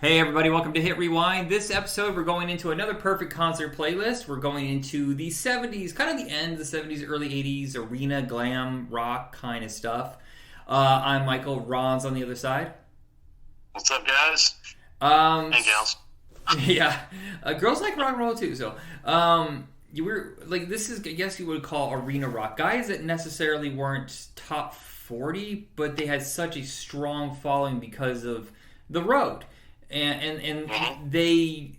Hey everybody, welcome to Hit Rewind. This episode we're going into another perfect concert playlist. We're going into the 70s, kind of the end of the 70s, early 80s, arena, glam, rock kind of stuff. I'm Michael, Ron's on the other side. What's up, guys? And gals. Yeah, girls like rock and roll too, so... you were like, this is, I guess you would call arena rock. Guys that necessarily weren't top 40, but they had such a strong following because of the road. And they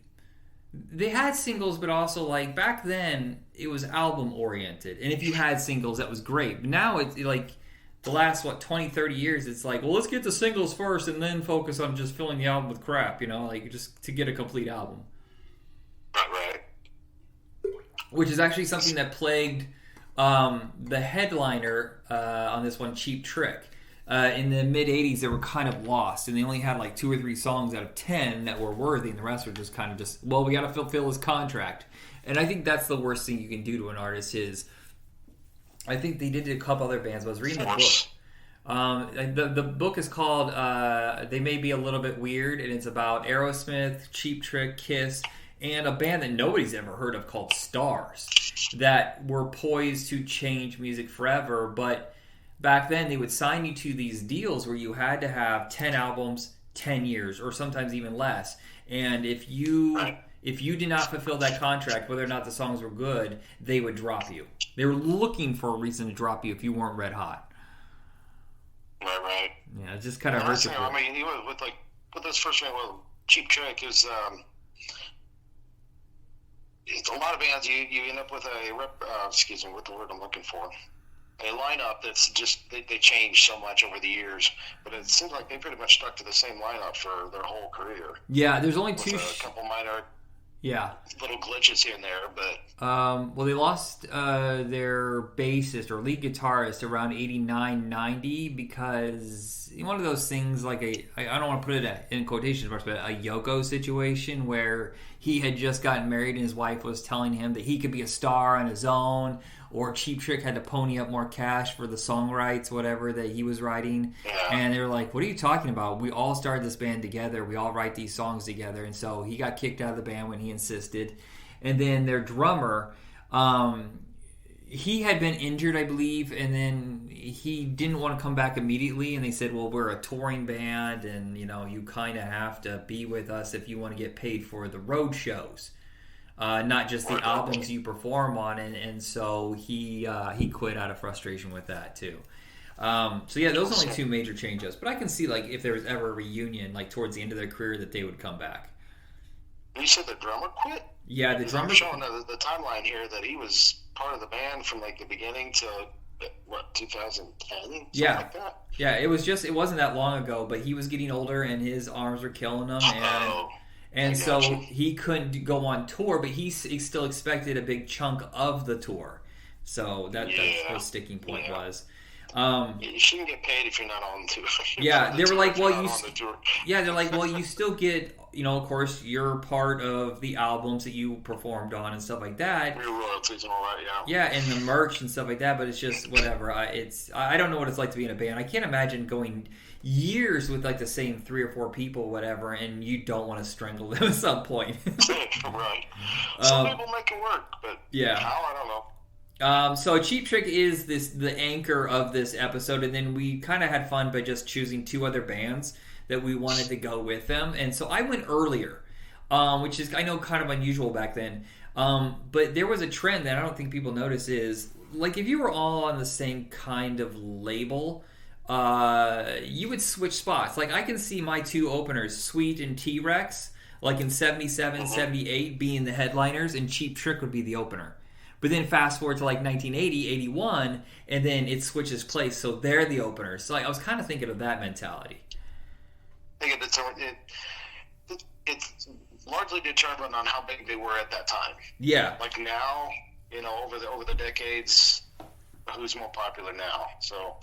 had singles, but also like back then it was album oriented. And if you had singles, that was great. But now it's like the last 20, 30 years, it's like, well, let's get the singles first and then focus on just filling the album with crap, like just to get a complete album. Right. Which is actually something that plagued the headliner on this one, Cheap Trick. In the mid-'80s, they were kind of lost, and they only had like 2 or 3 songs out of 10 that were worthy, and the rest were just kind of we got to fulfill his contract. And I think that's the worst thing you can do to an artist is, I think they did it to a couple other bands, but I was reading the book. The book is called They May Be a Little Bit Weird, and it's about Aerosmith, Cheap Trick, Kiss, and a band that nobody's ever heard of called Stars that were poised to change music forever, but back then they would sign you to these deals where you had to have 10 albums, 10 years, or sometimes even less. And if you did not fulfill that contract, whether or not the songs were good, they would drop you. They were looking for a reason to drop you if you weren't red hot. Right. Yeah, it just kind of hurts. I mean, even with this first one, Cheap Trick is it's a lot of bands. You end up with what the word I'm looking for. A lineup that's just they changed so much over the years, but it seems like they pretty much stuck to the same lineup for their whole career. Yeah, there's only two. A couple minor, little glitches here and there, but well, they lost their bassist or lead guitarist around 89, 90 because one of those things like I don't want to put it in quotation marks, but a Yoko situation where he had just gotten married and his wife was telling him that he could be a star on his own. Or Cheap Trick had to pony up more cash for the song rights, whatever, that he was writing. Yeah. And they were like, what are you talking about? We all started this band together. We all write these songs together. And so he got kicked out of the band when he insisted. And then their drummer, he had been injured, I believe. And then he didn't want to come back immediately. And they said, well, we're a touring band. And, you kind of have to be with us if you want to get paid for the road shows. Not just the albums you perform on, and so he quit out of frustration with that too. So yeah, those are only 2 major changes. But I can see like if there was ever a reunion, like towards the end of their career, that they would come back. You said the drummer quit? Yeah, the drummer. I'm showing the timeline here that he was part of the band from like the beginning to 2010? Yeah, like that? Yeah. It wasn't that long ago, but he was getting older and his arms were killing him, and so he couldn't go on tour, but he still expected a big chunk of the tour. So that's what the sticking point was. You shouldn't get paid if you're not on tour. Yeah, they were like, well, they're like, well, you still get, of course, you're part of the albums that you performed on and stuff like that. Your royalties and all that, yeah. Yeah, and the merch and stuff like that, but it's just whatever. I don't know what it's like to be in a band. I can't imagine going years with like the same 3 or 4 people, whatever, and you don't want to strangle them at some point. Right. Some people make it work, but how, I don't know. So Cheap Trick is the anchor of this episode, and then we kind of had fun by just choosing 2 other bands that we wanted to go with them. And so I went earlier, which is, I know, kind of unusual back then. But there was a trend that I don't think people notice is, like, if you were all on the same kind of label, you would switch spots. Like, I can see my 2 openers, Sweet and T-Rex, like in 77, 78, being the headliners, and Cheap Trick would be the opener. But then fast forward to like 1980, 81, and then it switches place, so they're the openers. So I was kind of thinking of that mentality. I think it's largely determined on how big they were at that time. Yeah. Like now, over the decades, who's more popular now? So,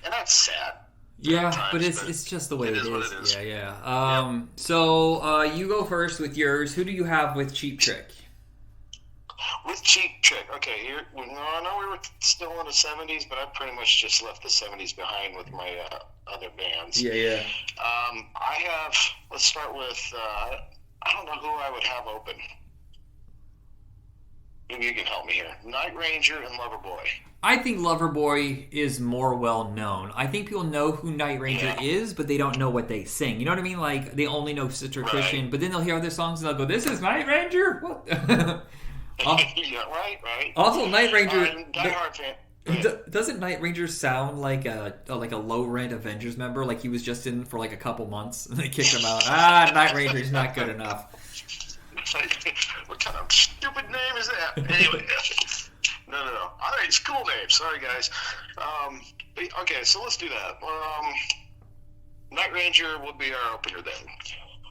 and that's sad. Yeah, but it's just the way it is. What it is. Yeah. So you go first with yours. Who do you have with Cheap Trick? With Cheap Trick. Okay, here. No, I know we were still in the '70s, but I pretty much just left the '70s behind with my other bands. Yeah, yeah. I have. Let's start with. I don't know who I would have open. Maybe you can help me here. Night Ranger and Loverboy. I think Loverboy is more well known. I think people know who Night Ranger is, but they don't know what they sing. You know what I mean? Like, they only know Sister Christian, but then they'll hear other songs and they'll go, "This is Night Ranger?" What? Yeah, right. Also, Night Ranger. Diehard fan. Doesn't Night Ranger sound like a low rent Avengers member? Like he was just in for like a couple months and they kicked him out. Night Ranger's not good enough. What kind of stupid name is that? Anyway, no. All right, it's a cool name. Sorry, guys. Okay, so let's do that. Night Ranger will be our opener then.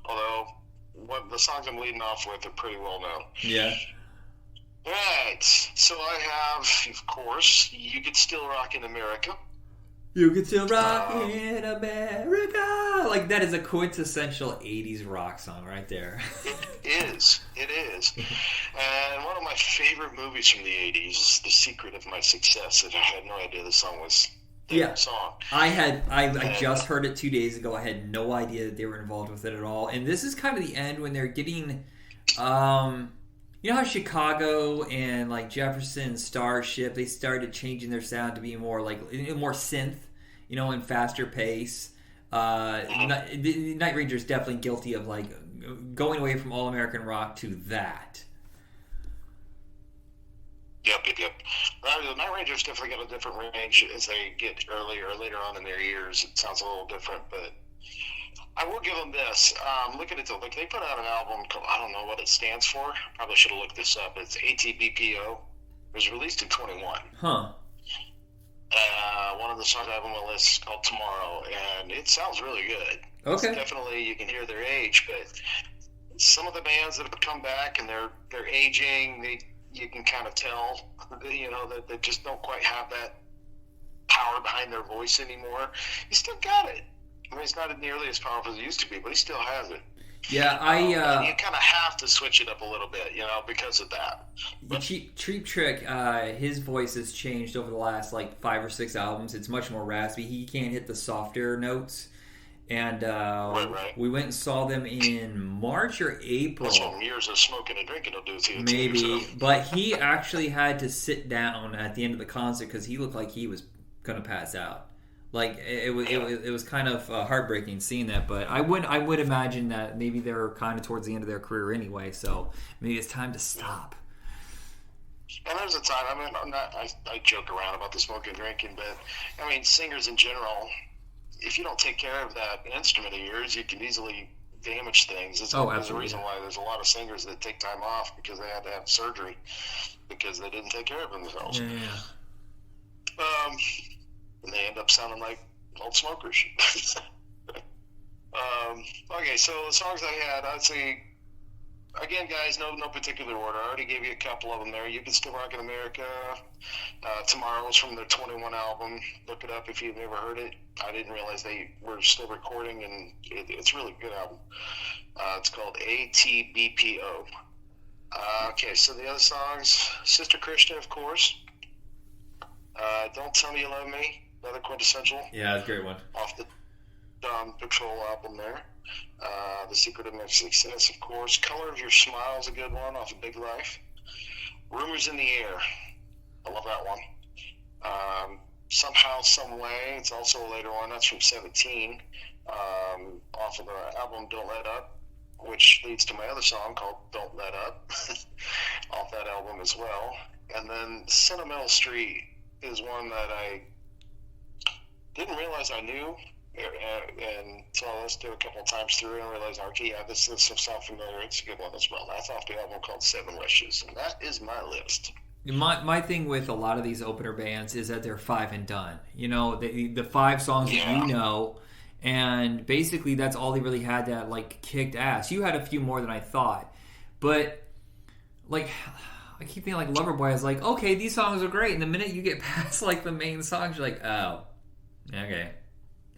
Although, the songs I'm leading off with are pretty well known. Yeah. Right. So I have, of course, You Could Still Rock in America. You could still rock in America. Like, that is a quintessential 80s rock song right there. It is. And one of my favorite movies from the 80s, The Secret of My Success. And I had no idea the song was their song. I just heard it 2 days ago. I had no idea that they were involved with it at all. And this is kind of the end when they're getting... you know how Chicago and like Jefferson, Starship, they started changing their sound to be more like more synth, you know, and faster pace. Night Ranger is definitely guilty of like going away from all American rock to that. Yep. The Night Ranger's definitely got a different range as they get earlier or later on in their years. It sounds a little different, but I will give them this. Looking at they put out an album called, I don't know what it stands for. Probably should have looked this up. It's ATBPO. It was released in 21. Huh. One of the songs I have on my list is called Tomorrow, and it sounds really good. Okay. It's definitely, you can hear their age, but some of the bands that have come back and they're aging, you can kind of tell, you know, that they just don't quite have that power behind their voice anymore. You still got it. I mean, it's not nearly as powerful as it used to be, but he still has it. Yeah, you kind of have to switch it up a little bit, you know, because of that. But Cheap Trick, his voice has changed over the last like 5 or 6 albums. It's much more raspy. He can't hit the softer notes. And right. we went and saw them in March or April. That's what years of smoking and drinking will do to you. Maybe, too, so. But he actually had to sit down at the end of the concert because he looked like he was going to pass out. Like it was kind of heartbreaking seeing that, but I would imagine that maybe they're kind of towards the end of their career anyway, so maybe it's time to stop. And there's a time. I mean, I joke around about the smoking and drinking, but I mean, singers in general, if you don't take care of that instrument of yours, you can easily damage things. There's a reason why there's a lot of singers that take time off because they had to have surgery because they didn't take care of themselves. Yeah. And they end up sounding like old smokers. Okay, so the songs I had, I'd say, again, guys, no particular order. I already gave you a couple of them there. You Can Still Rock in America. Tomorrow's from their 21 album. Look it up if you've never heard it. I didn't realize they were still recording, and it's a really good album. It's called ATBPO. Okay, so the other songs, Sister Christian, of course. Don't Tell Me You Love Me. Another quintessential. Yeah, that's a great one. Off the Patrol album there. The Secret of My Success, of course. Color of Your Smile is a good one off of Big Life. Rumors in the Air. I love that one. Somehow, Some Way. It's also a later one. That's from 17. Off of the album Don't Let Up, which leads to my other song called Don't Let Up. Off that album as well. And then Sentimental Street is one that I didn't realize I knew, and so I listened to it a couple of times through and realized, okay, yeah, this sounds familiar. It's a good one as well. That's off the album called Seven Wishes, and that is my list. My thing with a lot of these opener bands is that they're 5 and done. You know, the 5 songs that you know, and basically that's all they really had that like kicked ass. You had a few more than I thought, but like I keep thinking like Loverboy is like, okay, these songs are great, and the minute you get past like the main songs, you're like, oh, okay.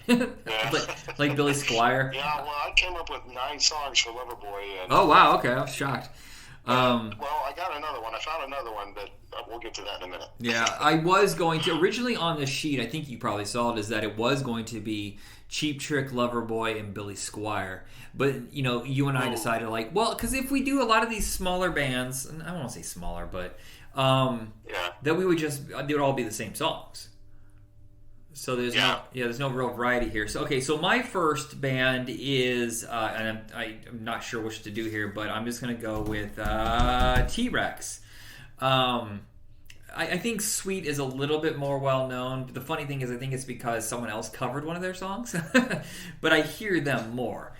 like Billy Squier. Yeah, well, I came up with 9 songs for Loverboy. And, oh wow, okay, I was shocked. Well, I got another one. I found another one, but we'll get to that in a minute. Yeah, I was going to originally on the sheet. I think you probably saw it. Is that it was going to be Cheap Trick, Loverboy, and Billy Squire. But you and I decided because if we do a lot of these smaller bands, and I don't want to say smaller, but that we would they would all be the same songs. So there's no real variety here. So so my first band is, and I'm not sure which to do here, but I'm just gonna go with T-Rex. I think Sweet is a little bit more well known. But the funny thing is, I think it's because someone else covered one of their songs, but I hear them more.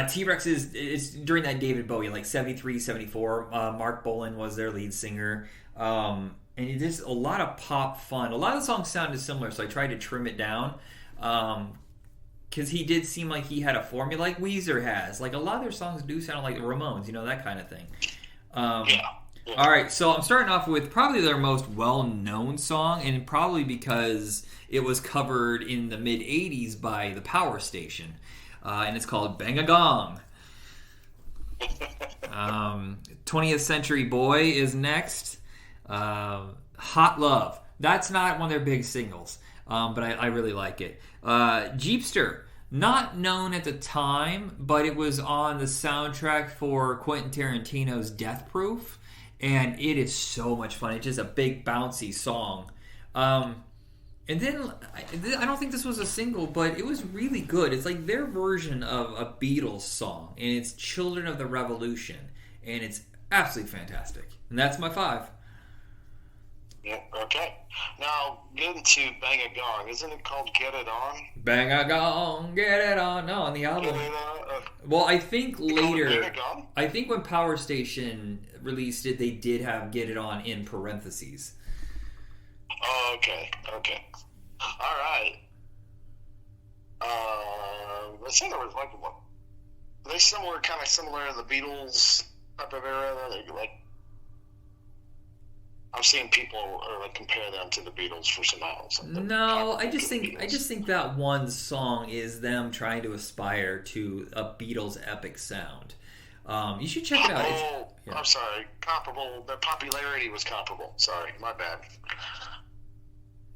T-Rex is during that David Bowie, 73, 74. Mark Bolan was their lead singer. And it is a lot of pop fun. A lot of the songs sounded similar, so I tried to trim it down. Because he did seem like he had a formula like Weezer has. A lot of their songs do sound like the Ramones, that kind of thing. All right, so I'm starting off with probably their most well-known song, and probably because it was covered in the mid-'80s by the Power Station. And it's called Bang a Gong. 20th Century Boy is next. Hot Love. That's not one of their big singles, but I really like it. Jeepster. Not known at the time, but it was on the soundtrack for Quentin Tarantino's Death Proof, and it is so much fun. It's just a big bouncy song. And then I don't think this was a single, but it was really good. It's like their version of a Beatles song, and it's Children of the Revolution, and it's absolutely fantastic. And that's my 5. Yeah, okay. Now, getting to Bang a Gong, isn't it called Get It On? Bang a Gong, Get It On. No, on the album. Well, I think later, I think when Power Station released it, they did have Get It On in parentheses. Oh, okay. All right. I think there was what? Are they kind of similar to the Beatles type of era? I'm seeing people compare them to the Beatles for some albums. No, I just think that one song is them trying to aspire to a Beatles epic sound. You should check it out. I'm sorry. Comparable. Their popularity was comparable. Sorry, my bad.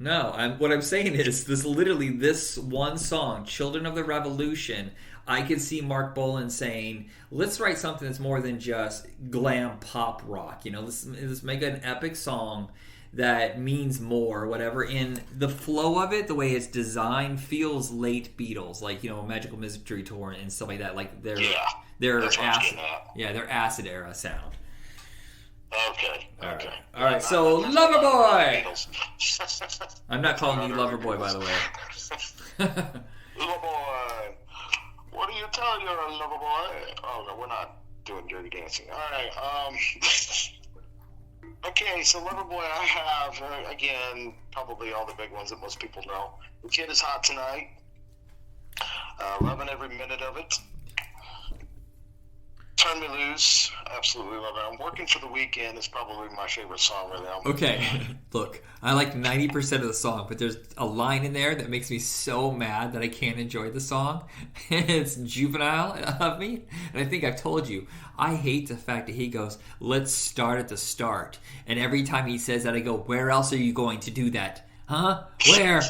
No, what I'm saying is this one song, Children of the Revolution, I could see Mark Bolan saying, let's write something that's more than just glam pop rock. Let's make an epic song that means more, whatever. And the flow of it, the way it's designed, feels late Beatles, Magical Mystery Tour and stuff like that. Their acid era sound. Okay. All right. So Loverboy. I'm not calling you Loverboy, by the way. Loverboy. What do you tell your Loverboy? Oh no, we're not doing Dirty Dancing. All right. Okay, so Loverboy, I have again probably all the big ones that most people know. The Kid Is Hot Tonight. Loving every minute of it. Turn Me Loose, absolutely love it. I'm Working for the Weekend is probably my favorite song right now. Okay, look, I like 90% of the song, but there's a line in there that makes me so mad that I can't enjoy the song. It's juvenile of me, and I think I've told you, I hate the fact that he goes, let's start at the start. And every time he says that, I go, where else are you going to do that? Huh? Where?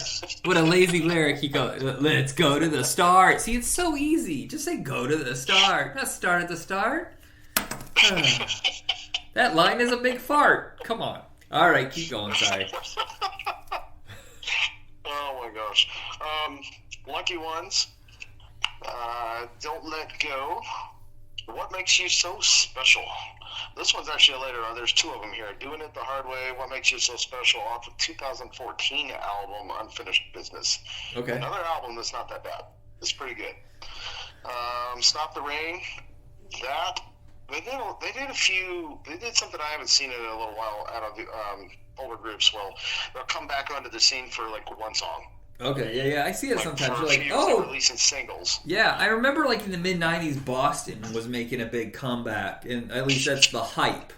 What a lazy lyric. He goes, let's go to the start. See, it's so easy. Just say go to the start. Not start at the start. That line is a big fart. Come on. All right, keep going. Sorry. Oh, my gosh. Lucky Ones. Don't Let Go. What Makes You So Special? This one's actually later on. There's 2 of them here. Doing It the Hard Way, What Makes You So Special, off of 2014 album, Unfinished Business. Okay. Another album that's not that bad. It's pretty good. Stop the Rain. That, they did something I haven't seen in a little while out of the older groups. Well, they'll come back onto the scene for one song. Okay, yeah, I see it sometimes. You're releasing singles. Yeah, I remember in the mid-'90s, Boston was making a big comeback, and at least that's the hype.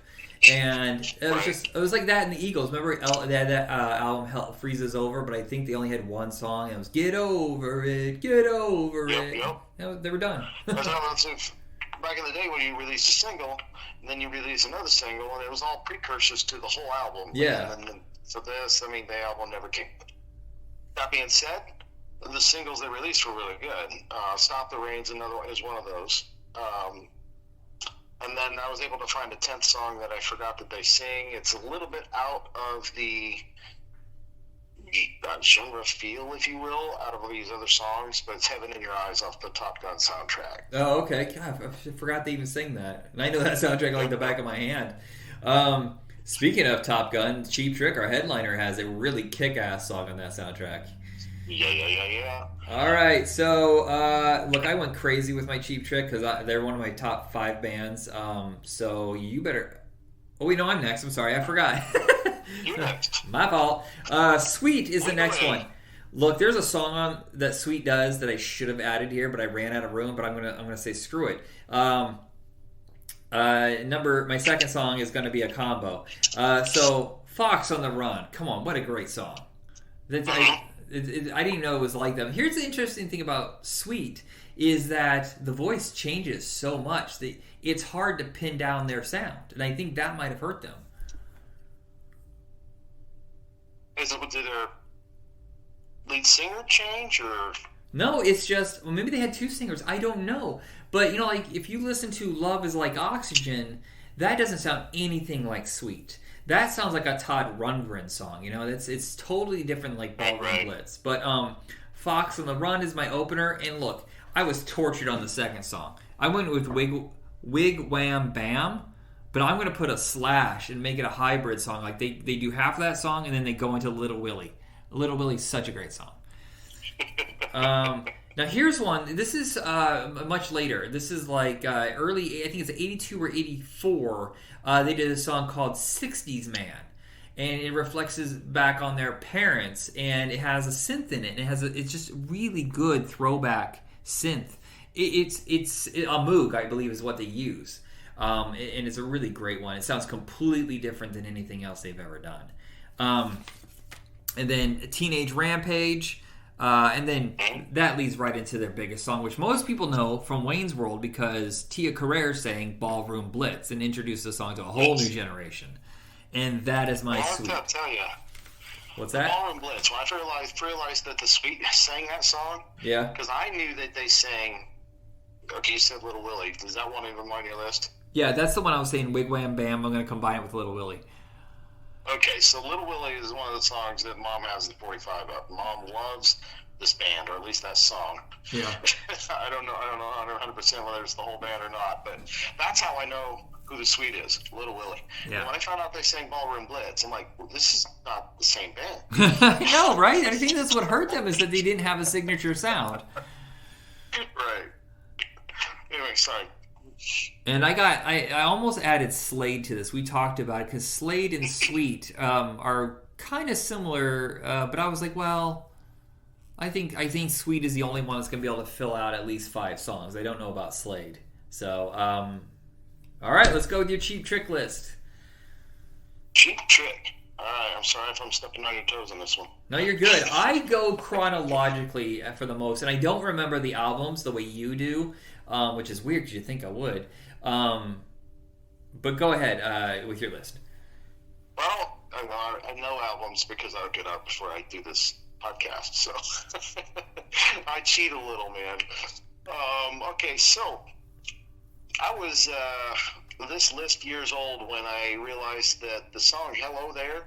And it was like that in the Eagles. Remember that album Hell Freezes Over, but I think they only had one song, and it was Get Over It, Get Over It. Yep. They were done. back in the day when you released a single, and then you released another single, and it was all precursors to the whole album. Yeah. And then, so this, I mean, the album never came. That being said, the singles they released were really good. Stop the Rain's is one of those. And then I was able to find a 10th song that I forgot that they sing. It's a little bit out of the genre feel, if you will, out of these other songs, but it's Heaven in Your Eyes off the Top Gun soundtrack. Oh, okay. God, I forgot to even sing that. And I know that soundtrack like the back of my hand. Speaking of Top Gun, Cheap Trick, our headliner, has a really kick-ass song on that soundtrack. Yeah. All right, so look, I went crazy with my Cheap Trick because they're one of my top 5 bands. So you better. Oh wait, no, I'm next. I'm sorry, I forgot. You next. My fault. Sweet is the next one. Look, there's a song that Sweet does that I should have added here, but I ran out of room. But I'm gonna say screw it. My second song is gonna be a combo. So Fox on the Run. Come on, what a great song. I didn't even know it was like them. Here's the interesting thing about Sweet is that the voice changes so much that it's hard to pin down their sound, and I think that might have hurt them. Did their lead singer change, or no? It's just maybe they had 2 singers. I don't know, but like if you listen to "Love Is Like Oxygen," that doesn't sound anything like Sweet. That sounds like a Todd Rundgren song, it's totally different, like Ballroom Blitz. But Fox on the Run is my opener, and look, I was tortured on the second song. I went with Wig Wham Bam, but I'm going to put a slash and make it a hybrid song. Like they do half of that song, and then they go into Little Willie. Little Willie's such a great song. Now here's one. This is much later. This is like early. I think it's 82 or 84. They did a song called "60s Man," and it reflects back on their parents, and it has a synth in it. And it's just really good throwback synth. It's a Moog, I believe, is what they use, and it's a really great one. It sounds completely different than anything else they've ever done. And then Teenage Rampage. And then that leads right into their biggest song, which most people know from Wayne's World because Tia Carrere sang Ballroom Blitz and introduced the song to a whole new generation. And that is my Sweet. I'll tell you. What's that? Ballroom Blitz. When I realized that the Sweet sang that song, yeah, because I knew that they sang. Okay, you said Little Willie. Does that one even on your list? Yeah, that's the one I was saying. Wig Wham Bam. I'm going to combine it with Little Willie. Okay, so Little Willie is one of the songs that Mom has the 45 up. Mom loves this band, or at least that song. Yeah. I don't know 100% whether it's the whole band or not, but that's how I know who the Sweet is, Little Willie. Yeah. And when I found out they sang Ballroom Blitz, I'm like, well, this is not the same band. No, right? I think that's what hurt them is that they didn't have a signature sound. Right. Anyway, sorry. And I almost added Slade to this. We talked about it because Slade and Sweet are kind of similar, but I was like, well, I think Sweet is the only one that's going to be able to fill out at least 5 songs. I don't know about Slade. So, all right, let's go with your Cheap Trick list. Cheap Trick. All right, I'm sorry if I'm stepping on your toes on this one. No, you're good. I go chronologically for the most, and I don't remember the albums the way you do. Which is weird because you think I would. But go ahead with your list. Well, I know albums because I look it up before I do this podcast, so I cheat a little, man. Okay, so I was this list years old when I realized that the song "Hello There"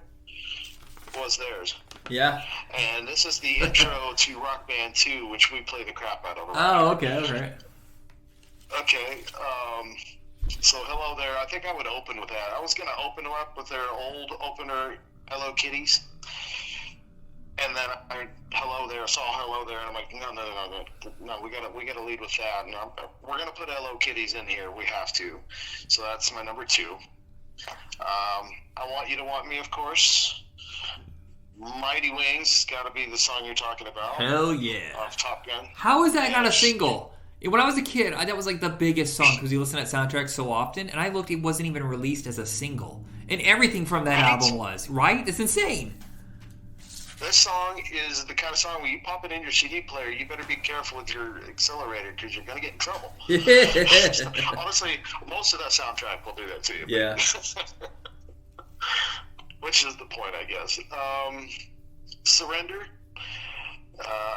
was theirs. Yeah. And this is the intro to Rock Band 2, which we play the crap out of. Oh, okay, all right. Okay, so Hello There, I think I would open with that. I was going to open up with their old opener, Hello Kitties, and then Hello There, saw Hello There, and I'm like, no, we gotta lead with that, and we're going to put Hello Kitties in here, we have to. So that's my number 2. I Want You to Want Me, of course. Mighty Wings has got to be the song you're talking about. Hell yeah. Off Top Gun. How is that not a single? When I was a kid, that was like the biggest song because you listen to that soundtrack so often, and I looked, it wasn't even released as a single. And everything from that album was, right? It's insane. This song is the kind of song when you pop it in your CD player, you better be careful with your accelerator because you're going to get in trouble. Honestly, most of that soundtrack will do that to you. Yeah. Which is the point, I guess. Surrender.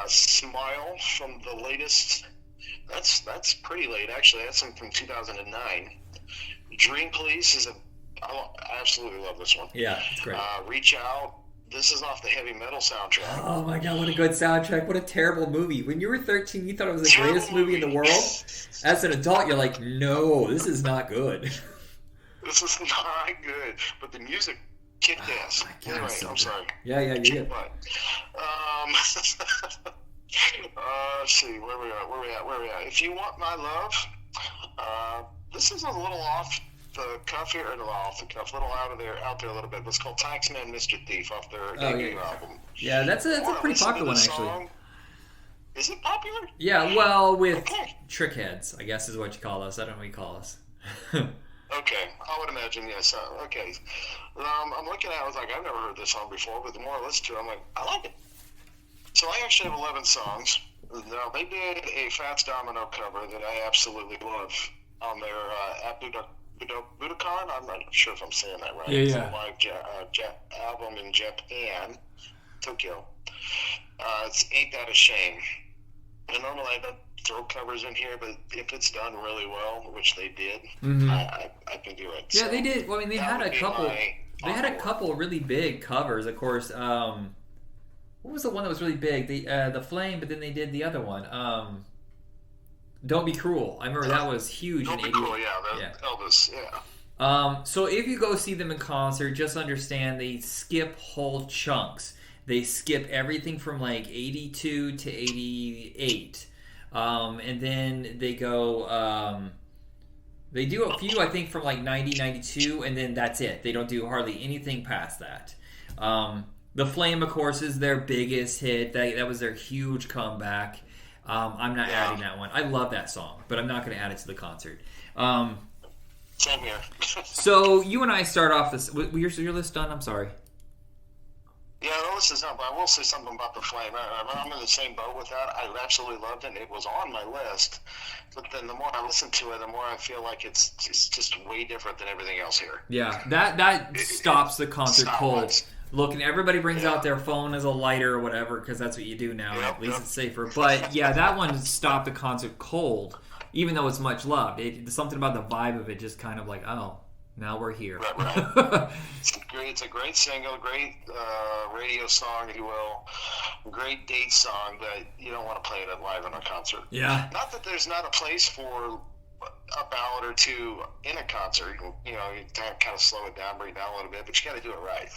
Smile from the latest. That's pretty late, actually. That's from 2009. Dream Police I absolutely love this one. Yeah, it's great. Reach Out. This is off the heavy metal soundtrack. Oh my god, what a good soundtrack. What a terrible movie. When you were 13, you thought it was the greatest movie in the world. As an adult, you're like, no, this is not good. This is not good. But the music kicked ass. God, anyway, so I'm sorry. Yeah, you did. Let's see, where we at? If You Want My Love, this is a little off the cuff here, or off the cuff, a little out there a little bit. It's called Taxman Mr. Thief off their debut album. Yeah, that's a pretty popular one, actually. Is it popular? Yeah, well, with trick heads, I guess is what you call us. I don't know what you call us. Okay, I would imagine, yes. Okay. I'm looking at it, I was like, I've never heard this song before, but the more I listen to it, I'm like, I like it. So I actually have 11 songs. Now, they did a Fats Domino cover that I absolutely love on their at Budokan. I'm not sure if I'm saying that right. Yeah. It's a live album in Japan, Tokyo. It's Ain't That a Shame. And normally I don't throw covers in here, but if it's done really well, which they did, I can do it. Yeah, so they did. Well, I mean, they had a couple. They had a couple really big covers, of course. What was the one that was really big? The Flame, but then they did the other one. Don't Be Cruel. I remember that was huge in '88. Cool, yeah. Elvis, yeah. So if you go see them in concert, just understand they skip whole chunks. They skip everything from like 82 to 88. And then they go... they do a few, I think, from like 90, 92, and then that's it. They don't do hardly anything past that. The Flame, of course, is their biggest hit. That was their huge comeback. I'm not adding that one. I love that song, but I'm not going to add it to the concert. Same here. So you and I start off this. Your list done? I'm sorry. Yeah, the list is done, but I will say something about the Flame. I'm in the same boat with that. I absolutely loved it. It was on my list, but then the more I listen to it, the more I feel like it's just way different than everything else here. Yeah, that stops the concert cold. Look, and everybody brings out their phone as a lighter or whatever, because that's what you do now. At least it's safer. But yeah, that one stopped the concert cold, even though it's much loved. Something about the vibe of it just kind of like, oh, now we're here. Right. It's a great single, great radio song, if you will. Great date song, but you don't want to play it live in a concert. Yeah. Not that there's not a place for a ballad or two in a concert. You kind of slow it down, bring it down a little bit, but you got to do it right.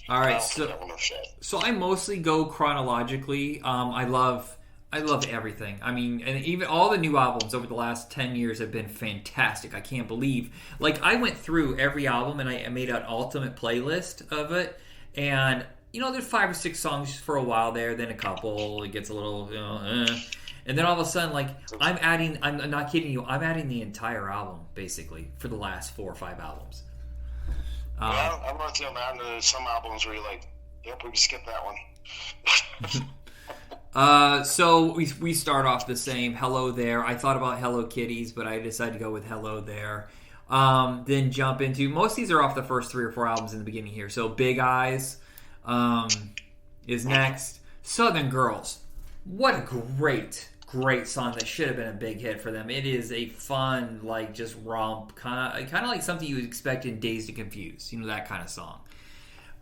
All right, so I mostly go chronologically. I love everything. I mean, and even all the new albums over the last 10 years have been fantastic. I can't believe. Like, I went through every album and I made an ultimate playlist of it. And, there's 5 or 6 songs for a while there, then a couple. It gets a little, And then all of a sudden, like, I'm not kidding you, I'm adding the entire album, basically, for the last 4 or 5 albums. Well, I'm with you on that. There's some albums where you're like, yep, we can skip that one. So we start off the same. Hello There. I thought about Hello Kitties, but I decided to go with Hello There. Then jump into... Most of these are off the first 3 or 4 albums in the beginning here. So Big Eyes is next. Southern Girls. What a great song that should have been a big hit for them. It is a fun, like, just romp, kind of like something you would expect in Dazed and Confused, that kind of song.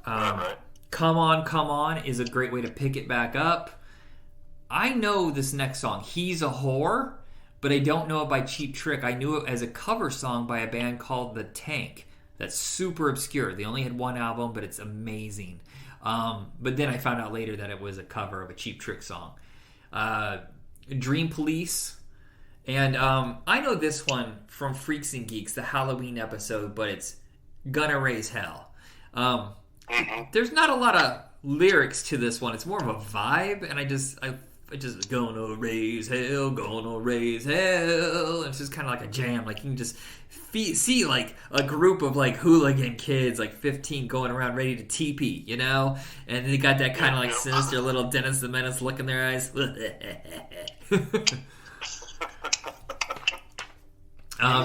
Right. Come On is a great way to pick it back up. I know this next song, He's a Whore, but I don't know it by Cheap Trick. I knew it as a cover song by a band called The Tank. That's super obscure. They only had 1 album, but it's amazing. But then I found out later that it was a cover of a Cheap Trick song. Dream Police, and I know this one from Freaks and Geeks, the Halloween episode, but it's Gonna Raise Hell. There's not a lot of lyrics to this one. It's more of a vibe, and I just gonna raise hell, gonna raise hell. It's just kind of like a jam. Like you can just see like a group of like hooligan kids, like 15, going around ready to teepee, you know. And they got that kind of like sinister little Dennis the Menace look in their eyes. Dennis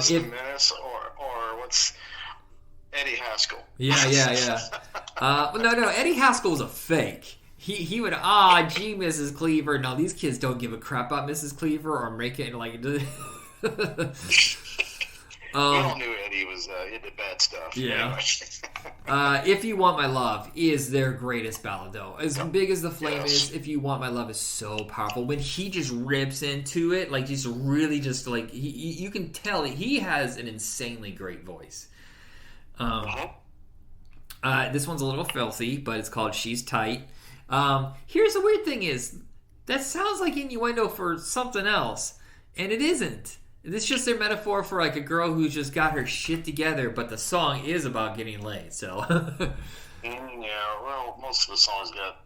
the Menace, or what's Eddie Haskell? Yeah. No, Eddie Haskell was a fake. He would, gee, Mrs. Cleaver. No, these kids don't give a crap about Mrs. Cleaver or making like. We all knew Eddie was into bad stuff. Yeah. If You Want My Love is their greatest ballad, though. As big as The Flame is, If You Want My Love is so powerful. When he just rips into it, like just really just like you can tell he has an insanely great voice. This one's a little filthy, but it's called She's Tight. Here's the weird thing is, that sounds like innuendo for something else, and it isn't. It's just their metaphor for like a girl who's just got her shit together, but the song is about getting laid, so. Yeah, well, most of the songs got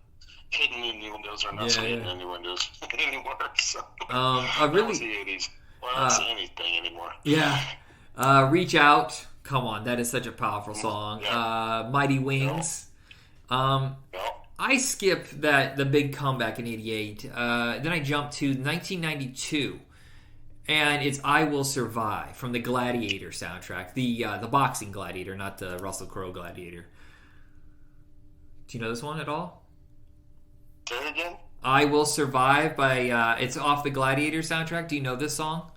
hidden innuendos or not so hidden innuendos anymore, so. Really, was the 80s. Well, I don't see anything anymore. Yeah. Reach Out. Come on, that is such a powerful song. Yeah. Mighty Wings. I skipped the big comeback in '88. Then I jumped to 1992, and it's "I Will Survive" from the Gladiator soundtrack, the boxing Gladiator, not the Russell Crowe Gladiator. Do you know this one at all? Say it again. "I Will Survive" by it's off the Gladiator soundtrack. Do you know this song?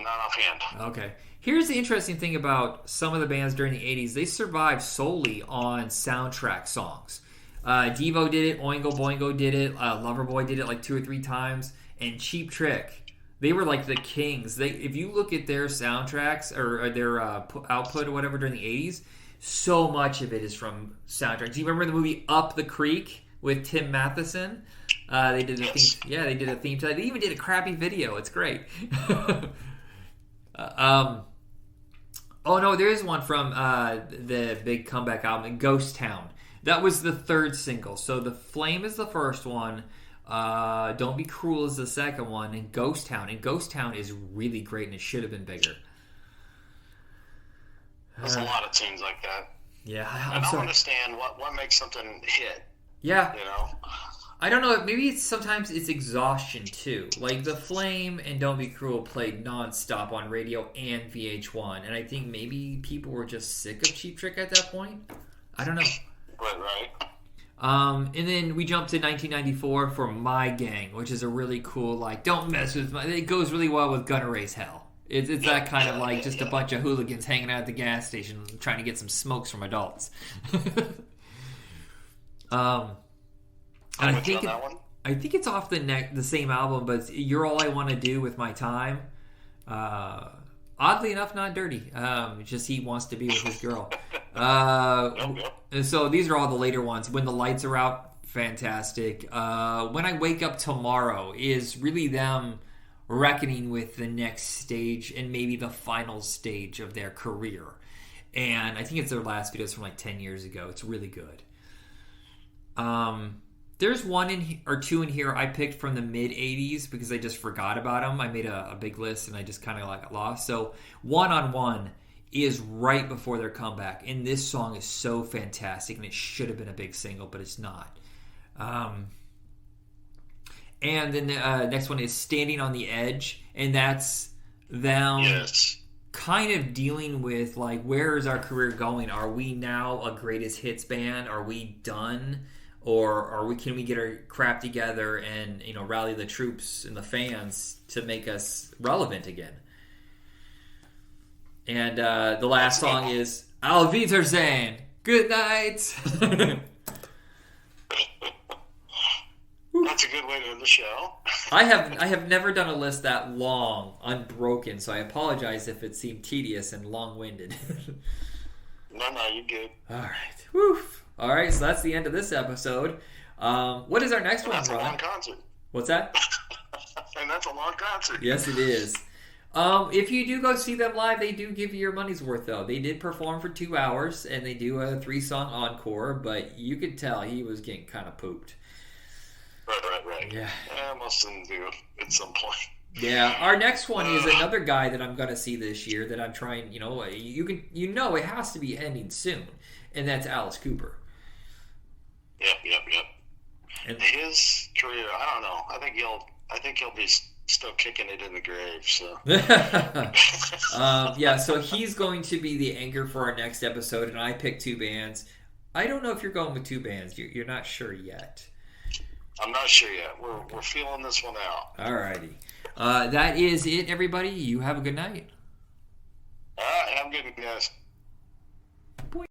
Not offhand. Okay. Here's the interesting thing about some of the bands during the 80s. They survived solely on soundtrack songs. Devo did it. Oingo Boingo did it. Loverboy did it like 2 or 3 times. And Cheap Trick. They were like the kings. If you look at their soundtracks or their output or whatever during the 80s, so much of it is from soundtracks. Do you remember the movie Up the Creek with Tim Matheson? They did a theme. Yeah, they did a theme to that. They even did a crappy video. It's great. Oh no, there is one from the big comeback album, Ghost Town. That was the 3rd single. So The Flame is the first one. Don't Be Cruel is the second one, and Ghost Town. And Ghost Town is really great, and it should have been bigger. There's a lot of tunes like that. Yeah, I don't understand what makes something hit. Yeah, you know. I don't know. Maybe sometimes it's exhaustion too. Like The Flame and Don't Be Cruel played nonstop on radio and VH1, and I think maybe people were just sick of Cheap Trick at that point. I don't know. Right. And then we jump to 1994 for My Gang, which is a really cool like don't mess with my. It goes really well with Gonna Raise Hell. It's that kind of like just a bunch of hooligans hanging out at the gas station trying to get some smokes from adults. And I think it's off the same album, but it's You're All I Want to Do with My Time. Oddly enough, not dirty. Just he wants to be with his girl. And so these are all the later ones. When the Lights Are Out, fantastic. When I Wake Up Tomorrow is really them reckoning with the next stage and maybe the final stage of their career. And I think it's their last videos from like 10 years ago. It's really good. There's one or two in here I picked from the mid 80s because I just forgot about them. I made a big list and I just kind of like lost. So One on One is right before their comeback, and this song is so fantastic, and it should have been a big single, but it's not. And then the next one is Standing on the Edge, and that's them kind of dealing with like, where is our career going? Are we now a greatest hits band? Are we done? Or can we get our crap together and rally the troops and the fans to make us relevant again? And the last song is Auf Wiedersehen. Good night. That's a good way to end the show. I have never done a list that long, unbroken, so I apologize if it seemed tedious and long-winded. No, you're good. All right. Woof. All right, so that's the end of this episode. What is our next one, Ron? That's a long concert. What's that? And that's a long concert. Yes, it is. If you do go see them live, they do give you your money's worth, though. They did perform for 2 hours, and they do a 3-song encore, but you could tell he was getting kind of pooped. right. Yeah. Most of them do at some point. Yeah, our next one is another guy that I'm gonna see this year that I'm trying. It has to be ending soon, and that's Alice Cooper. Yep. And His career, I don't know. I think he'll be still kicking it in the grave. So yeah, so he's going to be the anchor for our next episode, and I picked two bands. I don't know if you're going with two bands. You're not sure yet. I'm not sure yet. We're feeling this one out. Alrighty. That is it, everybody. You have a good night. All right, have a good one, guys.